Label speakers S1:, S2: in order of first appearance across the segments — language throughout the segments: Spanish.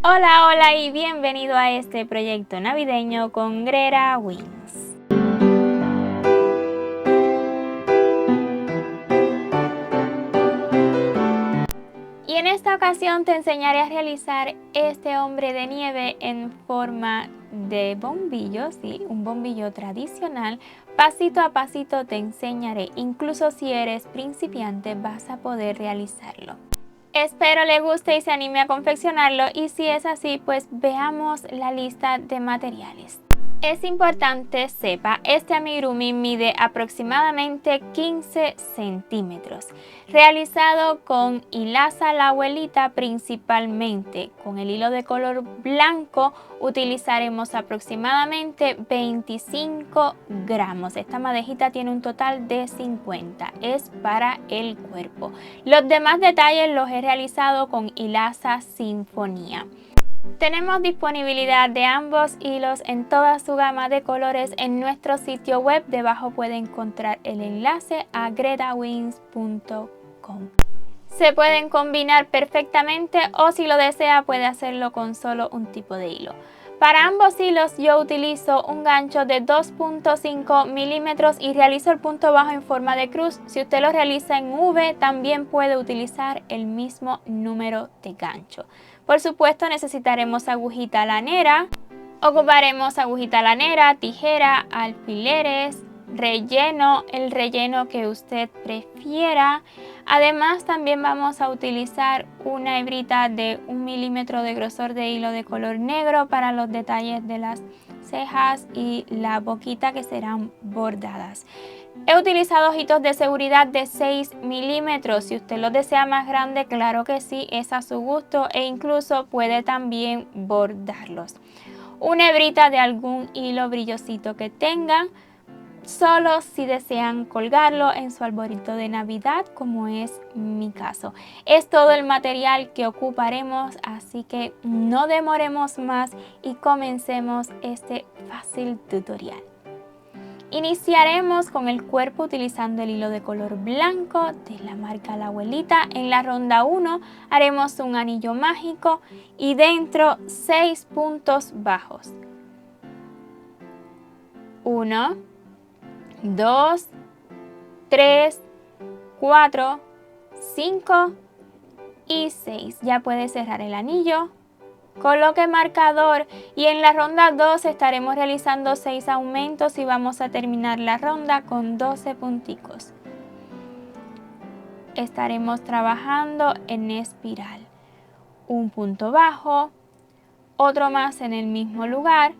S1: Hola, hola y bienvenido a este proyecto navideño con Greta Wins. Y en esta ocasión te enseñaré a realizar este hombre de nieve en forma de bombillo, sí, un bombillo tradicional. Pasito a pasito te enseñaré, incluso si eres principiante vas a poder realizarlo. Espero le guste y se anime a confeccionarlo, y si es así, pues veamos la lista de materiales. Es importante sepa, este amigurumi mide aproximadamente 15 centímetros, realizado con hilaza la abuelita principalmente. Con el hilo de color blanco utilizaremos aproximadamente 25 gramos. Esta madejita tiene un total de 50, es para el cuerpo. Los demás detalles los he realizado con hilaza sinfonía. Tenemos disponibilidad de ambos hilos en toda su gama de colores en nuestro sitio web. Debajo puede encontrar el enlace a gretawins.com. Se pueden combinar perfectamente, o si lo desea puede hacerlo con solo un tipo de hilo. Para ambos hilos yo utilizo un gancho de 2.5 milímetros y realizo el punto bajo en forma de cruz. Si usted lo realiza en V, también puede utilizar el mismo número de gancho. Por supuesto necesitaremos agujita lanera. Ocuparemos agujita lanera, tijera, alfileres, relleno, el relleno que usted prefiera. Además también vamos a utilizar una hebrita de 1 milímetro de grosor de hilo de color negro para los detalles de las cejas y la boquita, que serán bordadas. He utilizado ojitos de seguridad de 6 milímetros. Si usted los desea más grande, claro que sí, es a su gusto, e incluso puede también bordarlos. Una hebrita de algún hilo brillosito que tengan, solo si desean colgarlo en su arbolito de Navidad, como es mi caso. Es todo el material que ocuparemos, así que no demoremos más y comencemos este fácil tutorial. Iniciaremos con el cuerpo utilizando el hilo de color blanco de la marca La Abuelita. En la ronda 1 haremos un anillo mágico y dentro 6 puntos bajos. 1, 2, 3, 4, 5 y 6. Ya puede cerrar el anillo. Coloque marcador y en la ronda 2 estaremos realizando 6 aumentos y vamos a terminar la ronda con 12 punticos. Estaremos trabajando en espiral. Un punto bajo, otro más en el mismo lugar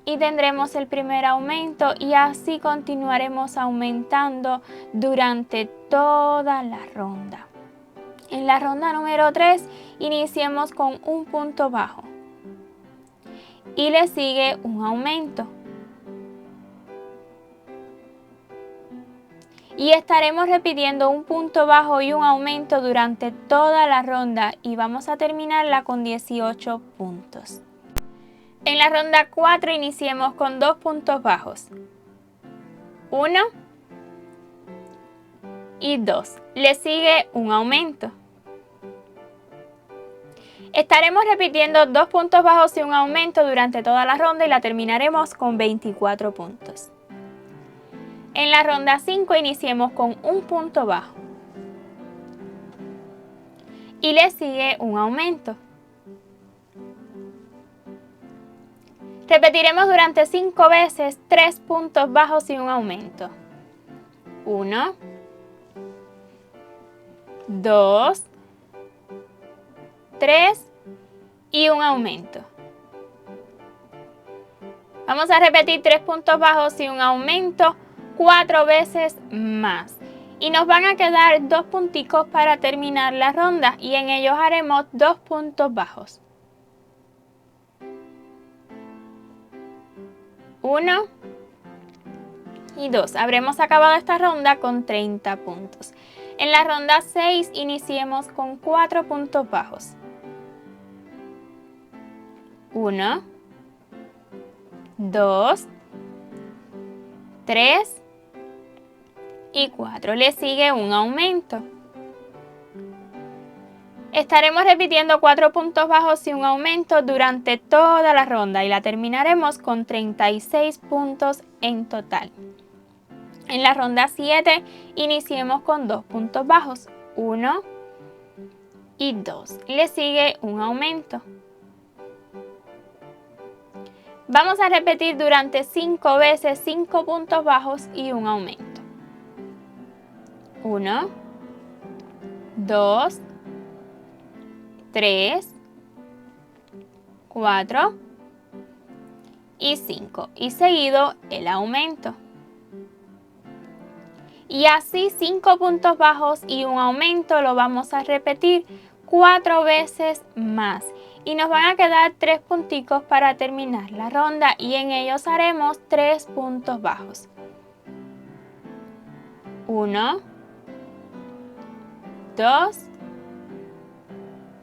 S1: y tendremos el primer aumento, y así continuaremos aumentando durante toda la ronda. En la ronda número 3 iniciemos con un punto bajo y le sigue un aumento. Y estaremos repitiendo un punto bajo y un aumento durante toda la ronda, y vamos a terminarla con 18 puntos. En la ronda 4 iniciemos con 2 puntos bajos. 1 y 2. Le sigue un aumento. Estaremos repitiendo 2 puntos bajos y un aumento durante toda la ronda y la terminaremos con 24 puntos. En la ronda 5 iniciemos con un punto bajo y le sigue un aumento. Repetiremos durante 5 veces 3 puntos bajos y un aumento. 1, 2, 3 y un aumento. Vamos a repetir 3 puntos bajos y un aumento 4 veces más. Y nos van a quedar 2 punticos para terminar la ronda, y en ellos haremos 2 puntos bajos. 1 y 2. Habremos acabado esta ronda con 30 puntos. En la ronda 6 iniciemos con 4 puntos bajos. 1, 2, 3 y 4. Le sigue un aumento. Estaremos repitiendo 4 puntos bajos y un aumento durante toda la ronda y la terminaremos con 36 puntos en total. En la ronda 7 iniciemos con 2 puntos bajos, 1 y 2. Le sigue un aumento. Vamos a repetir durante 5 veces 5 puntos bajos y un aumento. 1, 2, 3, 4 y 5. Y seguido el aumento. Y así 5 puntos bajos y un aumento lo vamos a repetir 4 veces más. Y nos van a quedar 3 punticos para terminar la ronda y en ellos haremos 3 puntos bajos. 1, 2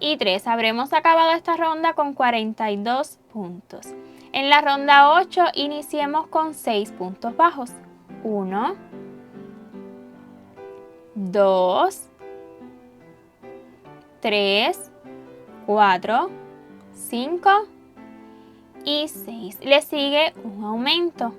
S1: y 3. Habremos acabado esta ronda con 42 puntos. En la ronda 8 iniciemos con 6 puntos bajos. 1, 2, 3, 4, 5 y 6. Le sigue un aumento.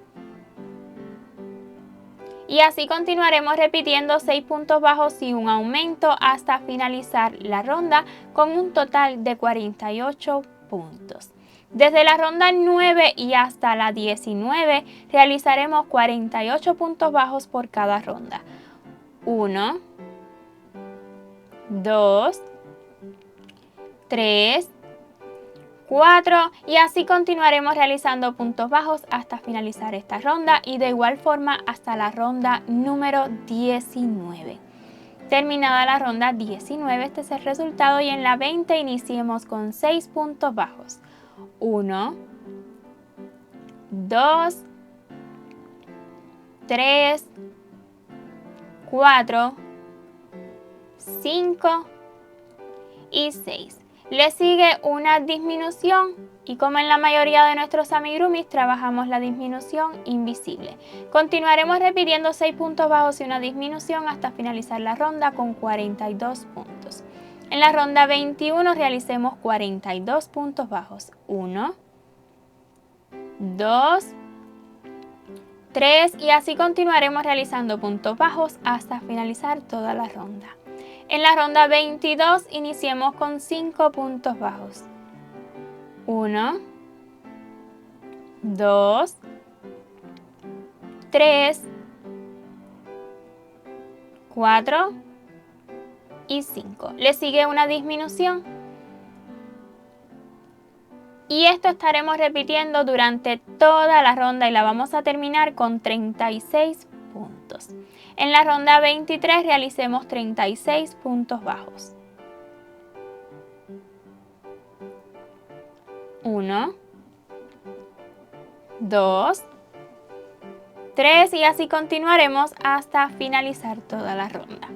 S1: Y así continuaremos repitiendo 6 puntos bajos y un aumento hasta finalizar la ronda con un total de 48 puntos. Desde la ronda 9 y hasta la 19 realizaremos 48 puntos bajos por cada ronda. 1, 2, 3, 4 y así continuaremos realizando puntos bajos hasta finalizar esta ronda y de igual forma hasta la ronda número 19. Terminada la ronda 19, este es el resultado y en la 20 iniciemos con 6 puntos bajos. 1, 2, 3, 4, 5 y 6. Le sigue una disminución y como en la mayoría de nuestros amigurumis trabajamos la disminución invisible. Continuaremos repitiendo 6 puntos bajos y una disminución hasta finalizar la ronda con 42 puntos. En la ronda 21 realicemos 42 puntos bajos. 1, 2, 3 y así continuaremos realizando puntos bajos hasta finalizar toda la ronda. En la ronda 22 iniciemos con 5 puntos bajos. 1, 2, 3, 4 y 5. Le sigue una disminución. Y esto estaremos repitiendo durante toda la ronda y la vamos a terminar con 36 puntos. En la ronda 23 realicemos 36 puntos bajos. 1, 2, 3 y así continuaremos hasta finalizar toda la ronda.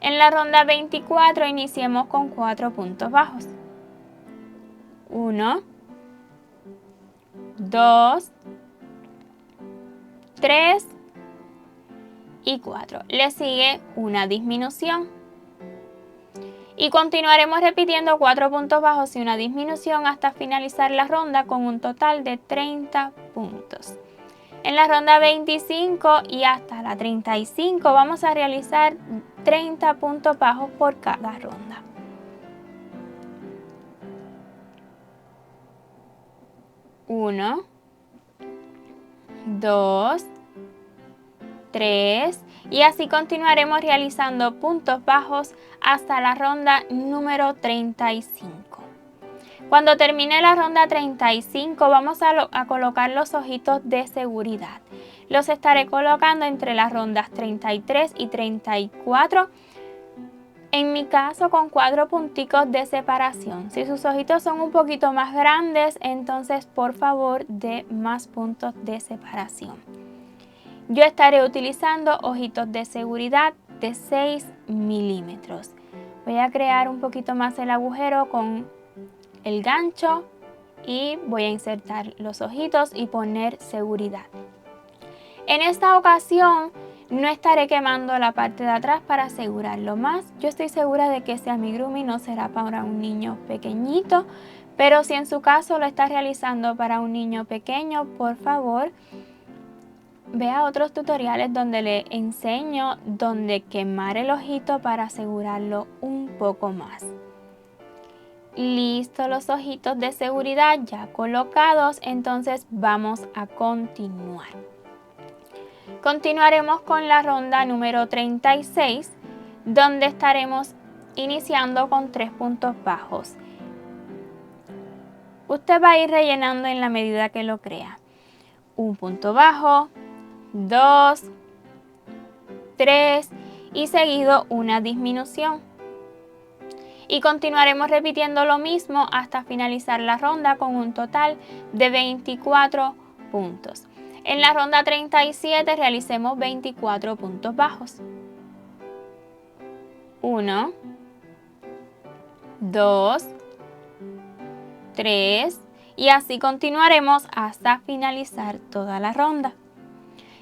S1: En la ronda 24 iniciemos con 4 puntos bajos. 1, 2, 3 y 4. Le sigue una disminución. Y continuaremos repitiendo 4 puntos bajos y una disminución hasta finalizar la ronda con un total de 30 puntos. En la ronda 25 y hasta la 35 vamos a realizar 30 puntos bajos por cada ronda. 1, 2, 3 y así continuaremos realizando puntos bajos hasta la ronda número 35. Cuando termine la ronda 35 vamos a colocar los ojitos de seguridad. Los estaré colocando entre las rondas 33 y 34. En mi caso con 4 punticos de separación. Si sus ojitos son un poquito más grandes, entonces por favor de más puntos de separación. Yo estaré utilizando ojitos de seguridad de 6 milímetros. Voy a crear un poquito más el agujero con el gancho y voy a insertar los ojitos y poner seguridad. En esta ocasión No estaré quemando la parte de atrás para asegurarlo más. Yo estoy segura de que ese amigurumi no será para un niño pequeñito, pero si en su caso lo está realizando para un niño pequeño, por favor, vea otros tutoriales donde le enseño dónde quemar el ojito para asegurarlo un poco más. Listo los ojitos de seguridad ya colocados, entonces vamos a continuar. Continuaremos con la ronda número 36, donde estaremos iniciando con 3 puntos bajos. Usted va a ir rellenando en la medida que lo crea. Un punto bajo, 2, 3 y seguido una disminución. Y continuaremos repitiendo lo mismo hasta finalizar la ronda con un total de 24 puntos. En la ronda 37 realicemos 24 puntos bajos. 1, 2, 3 y así continuaremos hasta finalizar toda la ronda.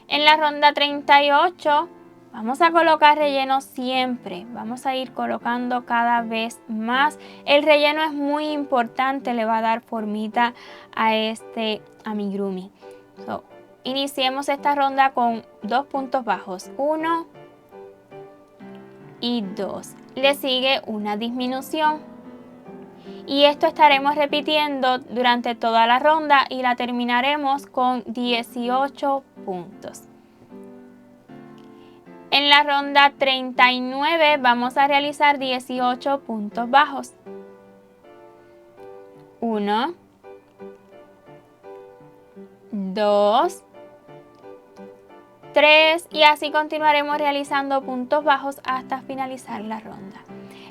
S1: En la ronda 38 vamos a colocar relleno siempre, vamos a ir colocando cada vez más. El relleno es muy importante, le va a dar formita a este amigurumi. Iniciemos esta ronda con 2 puntos bajos, 1 y 2. Le sigue una disminución. Y esto estaremos repitiendo durante toda la ronda y la terminaremos con 18 puntos. En la ronda 39 vamos a realizar 18 puntos bajos. 1, 2, 3 y así continuaremos realizando puntos bajos hasta finalizar la ronda.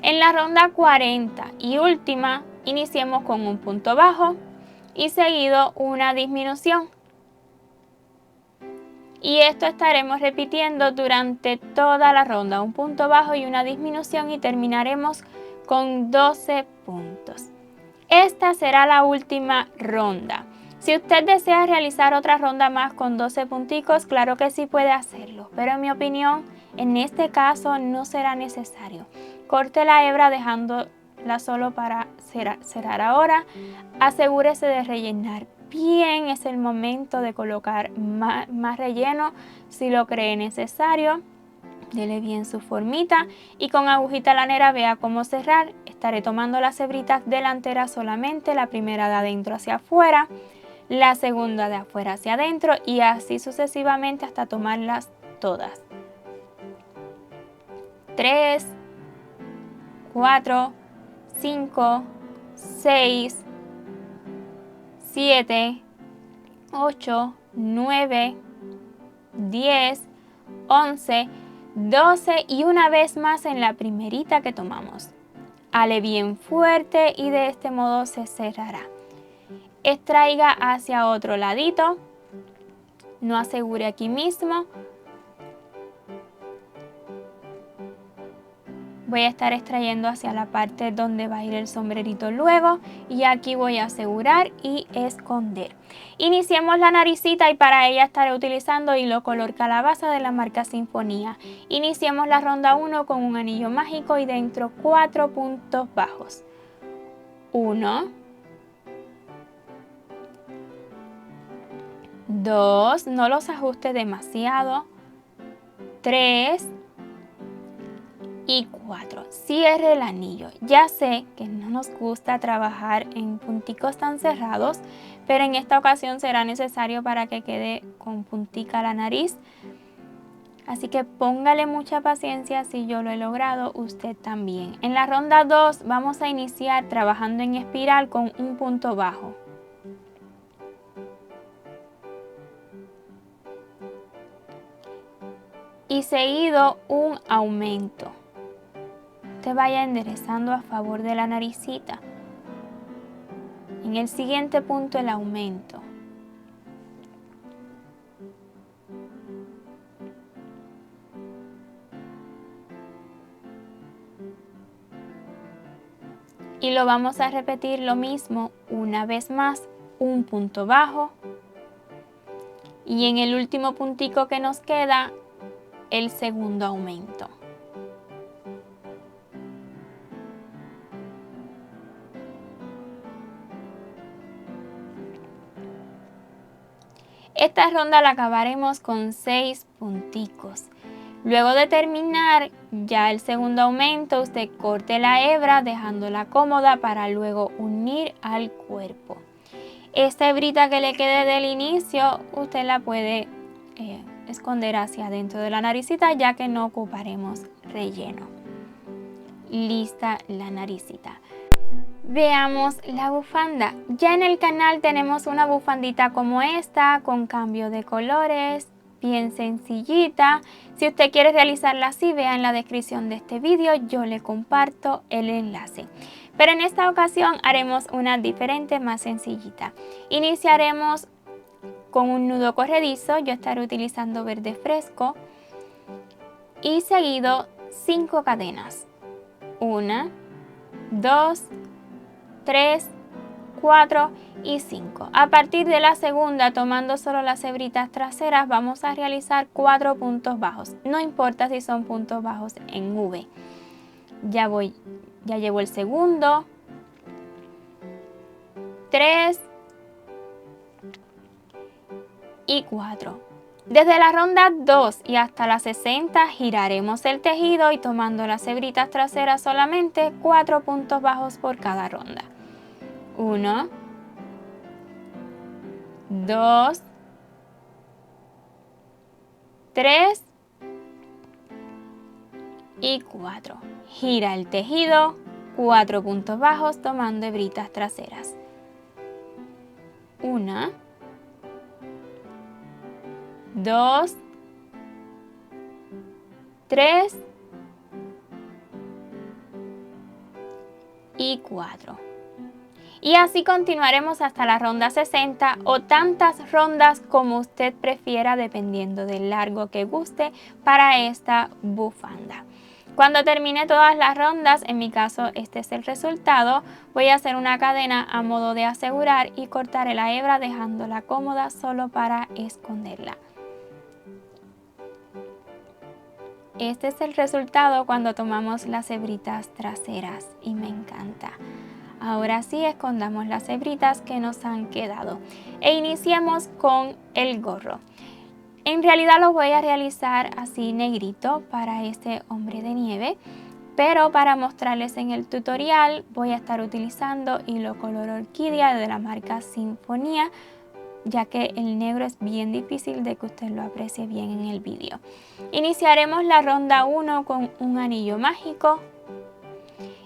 S1: En la ronda 40 y última, iniciemos con un punto bajo y seguido una disminución. Y esto estaremos repitiendo durante toda la ronda, un punto bajo y una disminución y terminaremos con 12 puntos. Esta será la última ronda. Si usted desea realizar otra ronda más con 12 punticos, claro que sí puede hacerlo, pero en mi opinión, en este caso no será necesario. Corte la hebra dejándola solo para cerrar ahora. Asegúrese de rellenar bien, es el momento de colocar más relleno si lo cree necesario. Dele bien su formita y con agujita lanera vea cómo cerrar. Estaré tomando las hebritas delanteras solamente, la primera de adentro hacia afuera, la segunda de afuera hacia adentro y así sucesivamente hasta tomarlas todas. 3, 4, 5, 6, 7, 8, 9, 10, 11, 12 y una vez más en la primerita que tomamos. Ale bien fuerte y de este modo se cerrará. Extraiga hacia otro ladito, no asegure aquí mismo. Voy a estar extrayendo hacia la parte donde va a ir el sombrerito luego y aquí voy a asegurar y esconder. Iniciemos la naricita y para ella estaré utilizando hilo color calabaza de la marca Sinfonía. Iniciemos la ronda 1 con un anillo mágico y dentro 4 puntos bajos. 1, 2, no los ajuste demasiado, 3 y 4. Cierre el anillo. Ya sé que no nos gusta trabajar en punticos tan cerrados, pero en esta ocasión será necesario para que quede con puntica la nariz. Así que póngale mucha paciencia, si yo lo he logrado, usted también. En la ronda 2 vamos a iniciar trabajando en espiral con un punto bajo. Y seguido un aumento. Usted vaya enderezando a favor de la naricita. En el siguiente punto el aumento. Y lo vamos a repetir lo mismo una vez más, un punto bajo. Y en el último puntico que nos queda, el segundo aumento. Esta ronda la acabaremos con 6 punticos. Luego de terminar ya el segundo aumento, usted corte la hebra dejándola cómoda para luego unir al cuerpo. Esta hebrita que le quede del inicio, usted la puede esconder hacia adentro de la naricita, ya que no ocuparemos relleno. Lista la naricita. Veamos la bufanda. Ya en el canal tenemos una bufandita como esta, con cambio de colores, bien sencillita. Si usted quiere realizarla así, vea en la descripción de este vídeo, yo le comparto el enlace. Pero en esta ocasión haremos una diferente, más sencillita. Iniciaremos con un nudo corredizo, yo estaré utilizando verde fresco, y seguido 5 cadenas. 1, 2, 3, 4 y 5. A partir de la segunda, tomando solo las hebritas traseras, vamos a realizar 4 puntos bajos. No importa si son puntos bajos en V. Ya llevo el segundo, 3 y 4. Desde la ronda 2 y hasta la 60 giraremos el tejido y tomando las hebritas traseras solamente 4 puntos bajos por cada ronda. 1, 2, 3 y 4. Gira el tejido, 4 puntos bajos tomando hebritas traseras. 1, 2, 3 y 4. Y así continuaremos hasta la ronda 60 o tantas rondas como usted prefiera, dependiendo del largo que guste para esta bufanda. Cuando termine todas las rondas, en mi caso este es el resultado, voy a hacer una cadena a modo de asegurar y cortaré la hebra dejándola cómoda solo para esconderla. Este es el resultado cuando tomamos las hebritas traseras y me encanta. Ahora sí, escondamos las hebritas que nos han quedado e iniciemos con el gorro. En realidad lo voy a realizar así negrito para este hombre de nieve, pero para mostrarles en el tutorial voy a estar utilizando hilo color orquídea de la marca Sinfonía, ya que el negro es bien difícil de que usted lo aprecie bien en el vídeo. Iniciaremos la ronda 1 con un anillo mágico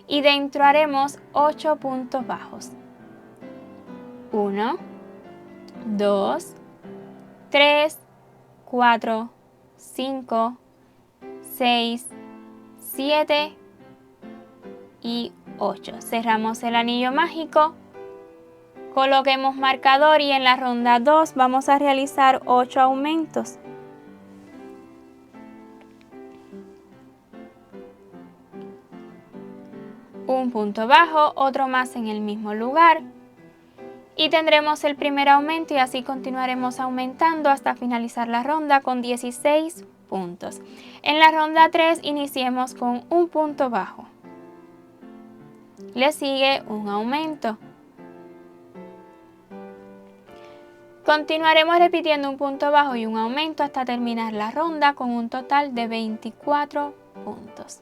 S1: y dentro haremos 8 puntos bajos. 1, 2, 3, 4, 5, 6, 7 y 8. Cerramos el anillo mágico, coloquemos marcador y en la ronda 2 vamos a realizar 8 aumentos. Un punto bajo, otro más en el mismo lugar y tendremos el primer aumento y así continuaremos aumentando hasta finalizar la ronda con 16 puntos. En la ronda 3 iniciemos con un punto bajo. Le sigue un aumento. Continuaremos repitiendo un punto bajo y un aumento hasta terminar la ronda con un total de 24 puntos.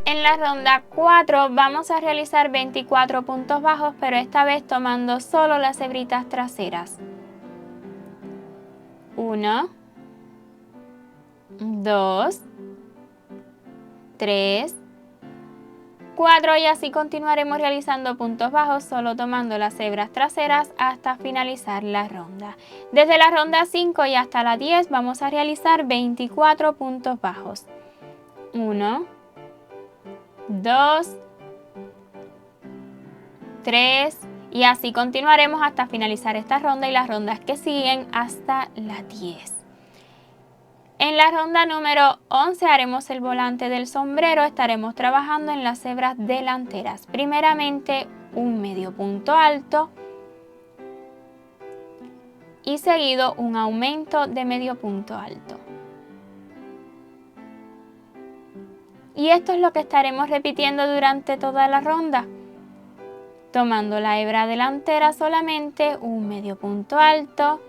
S1: En la ronda 4 vamos a realizar 24 puntos bajos, pero esta vez tomando solo las hebritas traseras. 1, 2, 3, 4 y así continuaremos realizando puntos bajos solo tomando las hebras traseras hasta finalizar la ronda. Desde la ronda 5 y hasta la 10 vamos a realizar 24 puntos bajos. 1, 2, 3 y así continuaremos hasta finalizar esta ronda y las rondas que siguen hasta la 10. En la ronda número 11 haremos el volante del sombrero, estaremos trabajando en las hebras delanteras. Primeramente un medio punto alto y seguido un aumento de medio punto alto. Y esto es lo que estaremos repitiendo durante toda la ronda, tomando la hebra delantera solamente un medio punto alto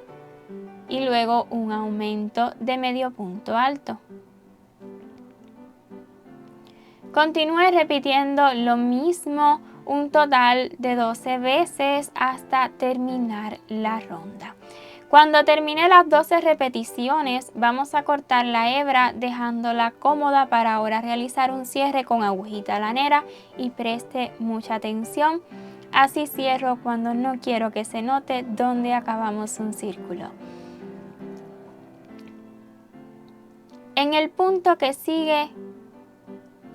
S1: y luego un aumento de medio punto alto. Continúe repitiendo lo mismo un total de 12 veces hasta terminar la ronda. Cuando termine las 12 repeticiones, vamos a cortar la hebra dejándola cómoda para ahora realizar un cierre con agujita lanera y preste mucha atención. Así cierro cuando no quiero que se note dónde acabamos un círculo. En el punto que sigue,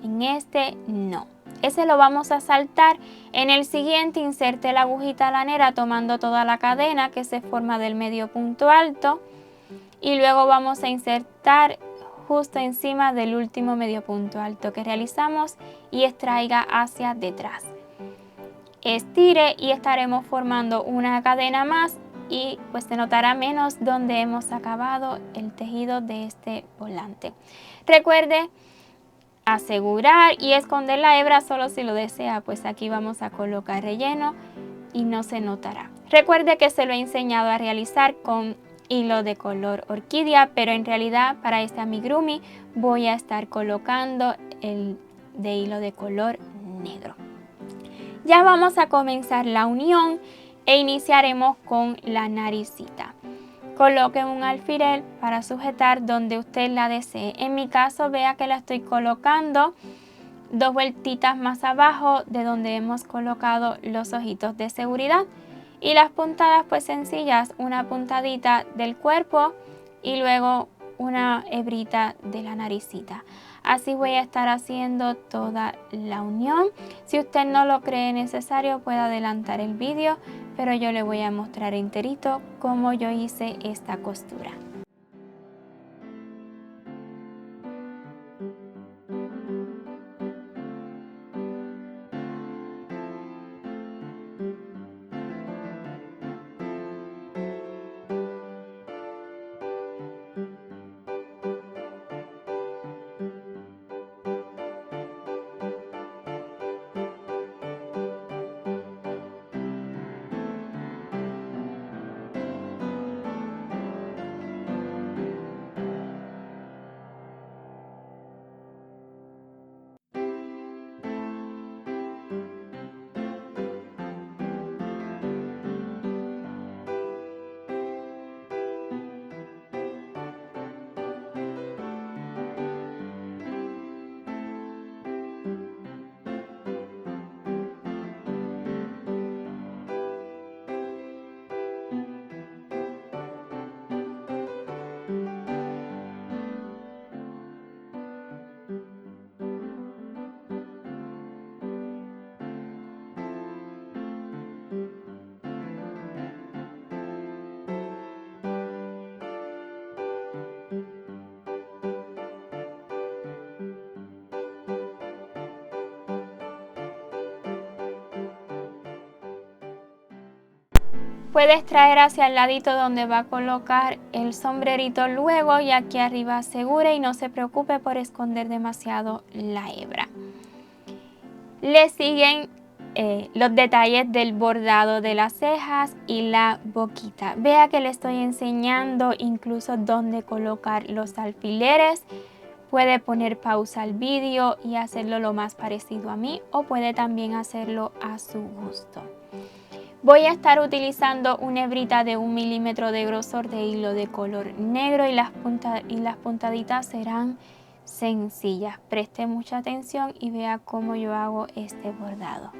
S1: en este no. Ese lo vamos a saltar. En el siguiente inserte la agujita lanera tomando toda la cadena que se forma del medio punto alto y luego vamos a insertar justo encima del último medio punto alto que realizamos y extraiga hacia detrás. Estire y estaremos formando una cadena más y pues se notará menos donde hemos acabado el tejido de este volante. Recuerde asegurar y esconder la hebra solo si lo desea, pues aquí vamos a colocar relleno y no se notará. Recuerde que se lo he enseñado a realizar con hilo de color orquídea, pero en realidad para este amigurumi voy a estar colocando el de hilo de color negro. Ya vamos a comenzar la unión e iniciaremos con la naricita. Coloque un alfiler para sujetar donde usted la desee. En mi caso, vea que la estoy colocando 2 vueltitas más abajo de donde hemos colocado los ojitos de seguridad. Y las puntadas pues sencillas, una puntadita del cuerpo y luego una hebrita de la naricita. Así voy a estar haciendo toda la unión. Si usted no lo cree necesario, puede adelantar el vídeo, pero yo le voy a mostrar enterito cómo yo hice esta costura. Puedes traer hacia el ladito donde va a colocar el sombrerito luego y aquí arriba asegure y no se preocupe por esconder demasiado la hebra. Le siguen los detalles del bordado de las cejas y la boquita. Vea que le estoy enseñando incluso dónde colocar los alfileres. Puede poner pausa al vídeo y hacerlo lo más parecido a mí o puede también hacerlo a su gusto. Voy a estar utilizando una hebrita de 1 milímetro de grosor de hilo de color negro y las puntaditas serán sencillas. Preste mucha atención y vea cómo yo hago este bordado.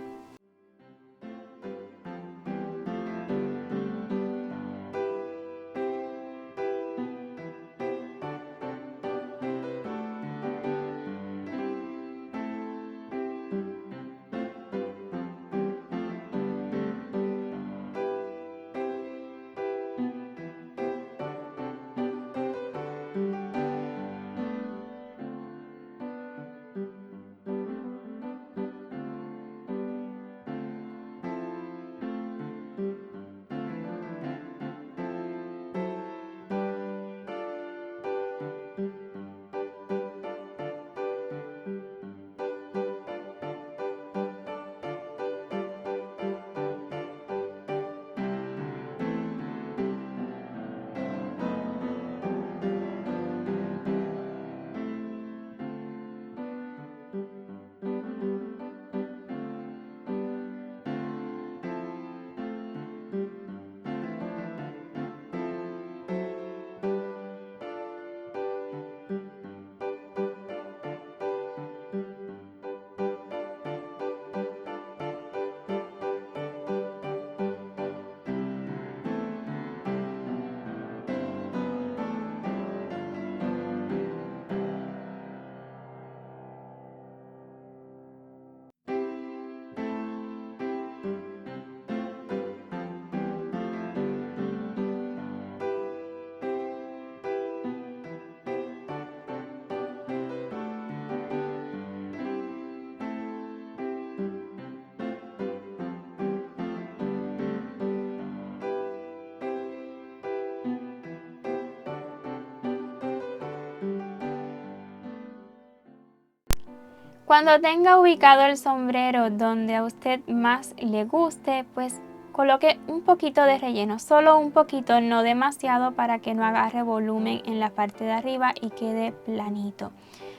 S1: Cuando tenga ubicado el sombrero donde a usted más le guste, pues coloque un poquito de relleno, solo un poquito, no demasiado para que no agarre volumen en la parte de arriba y quede planito.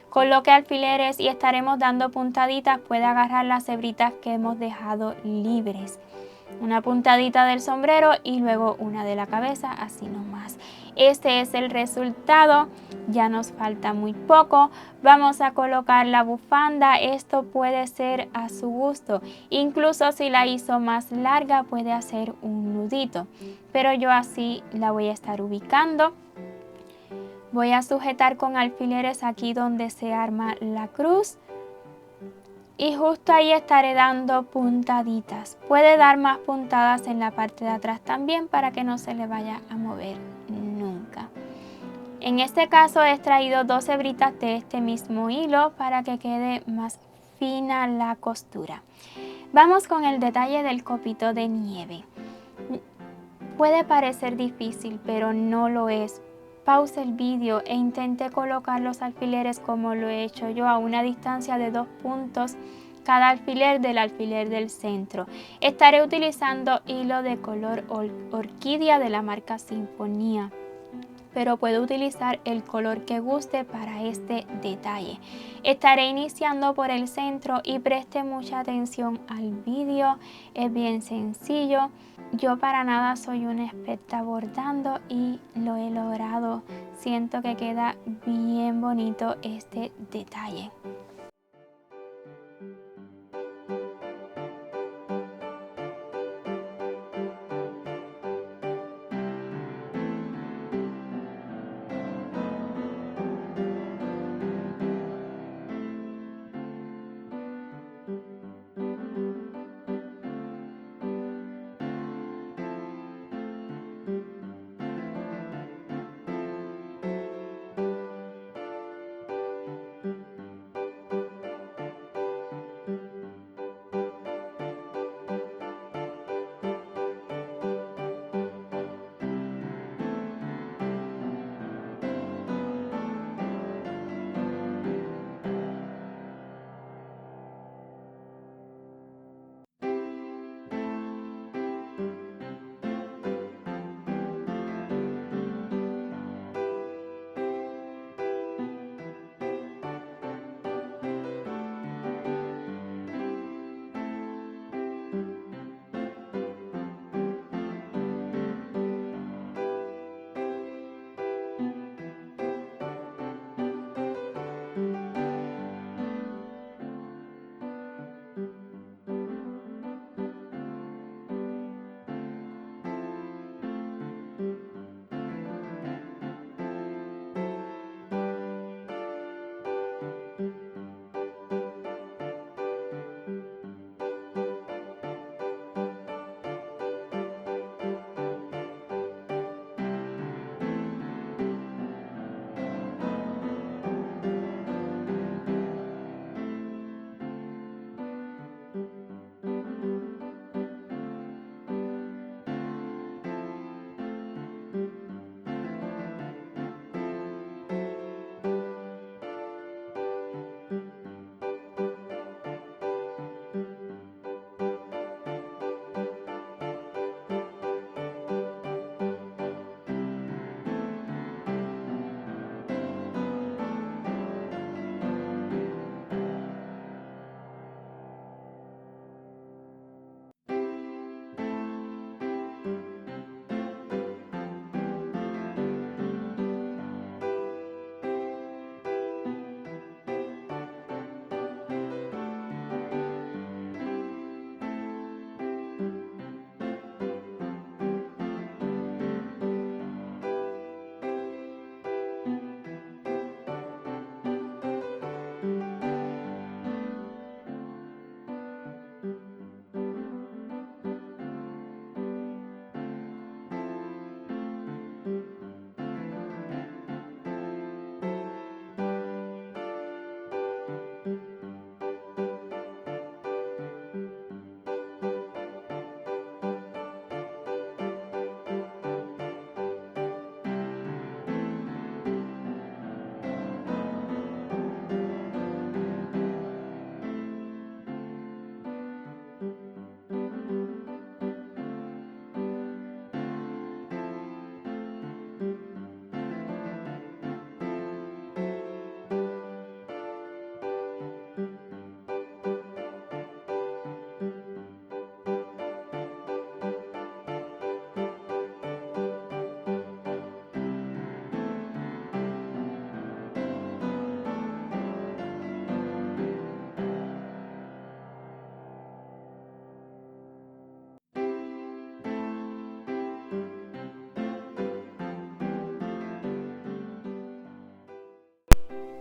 S1: Coloque alfileres y estaremos dando puntaditas, puede agarrar las hebritas que hemos dejado libres. Una puntadita del sombrero y luego una de la cabeza, así nomás. Este es el resultado, ya nos falta muy poco. Vamos a colocar la bufanda, esto puede ser a su gusto. Incluso si la hizo más larga puede hacer un nudito, pero yo así la voy a estar ubicando. Voy a sujetar con alfileres aquí donde se arma la cruz. Y justo ahí estaré dando puntaditas. Puede dar más puntadas en la parte de atrás también para que no se le vaya a mover nunca. En este caso he extraído 2 hebritas de este mismo hilo para que quede más fina la costura. Vamos con el detalle del copito de nieve. Puede parecer difícil, pero no lo es. Pause el vídeo e intente colocar los alfileres como lo he hecho yo a una distancia de 2 puntos cada alfiler del alfiler del centro. Estaré utilizando hilo de color orquídea de la marca Sinfonía, pero puedo utilizar el color que guste para este detalle. Estaré iniciando por el centro y preste mucha atención al vídeo, es bien sencillo. Yo para nada soy una experta bordando y lo he logrado. Siento que queda bien bonito este detalle.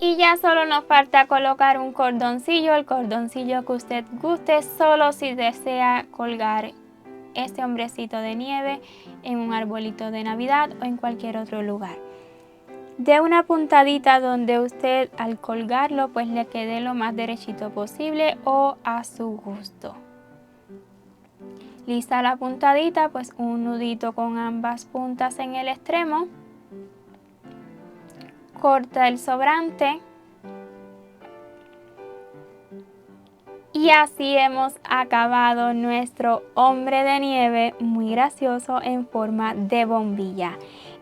S1: Y ya solo nos falta colocar un cordoncillo, el cordoncillo que usted guste, solo si desea colgar este hombrecito de nieve en un arbolito de Navidad o en cualquier otro lugar. De una puntadita donde usted al colgarlo pues le quede lo más derechito posible o a su gusto. Lista la puntadita, pues un nudito con ambas puntas en el extremo. Corta el sobrante. Y así hemos acabado nuestro hombre de nieve muy gracioso en forma de bombilla.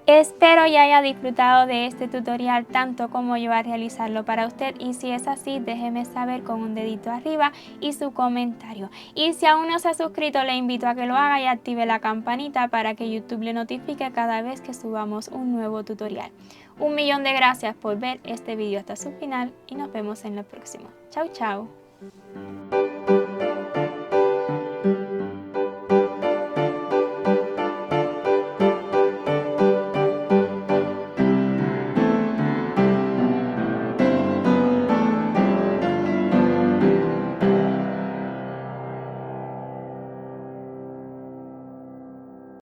S1: Espero ya haya disfrutado de este tutorial tanto como yo a realizarlo para usted, y si es así déjeme saber con un dedito arriba y su comentario. Y si aún no se ha suscrito le invito a que lo haga y active la campanita para que YouTube le notifique cada vez que subamos un nuevo tutorial. Un millón de gracias por ver este video hasta su final y nos vemos en el próximo. Chau chau.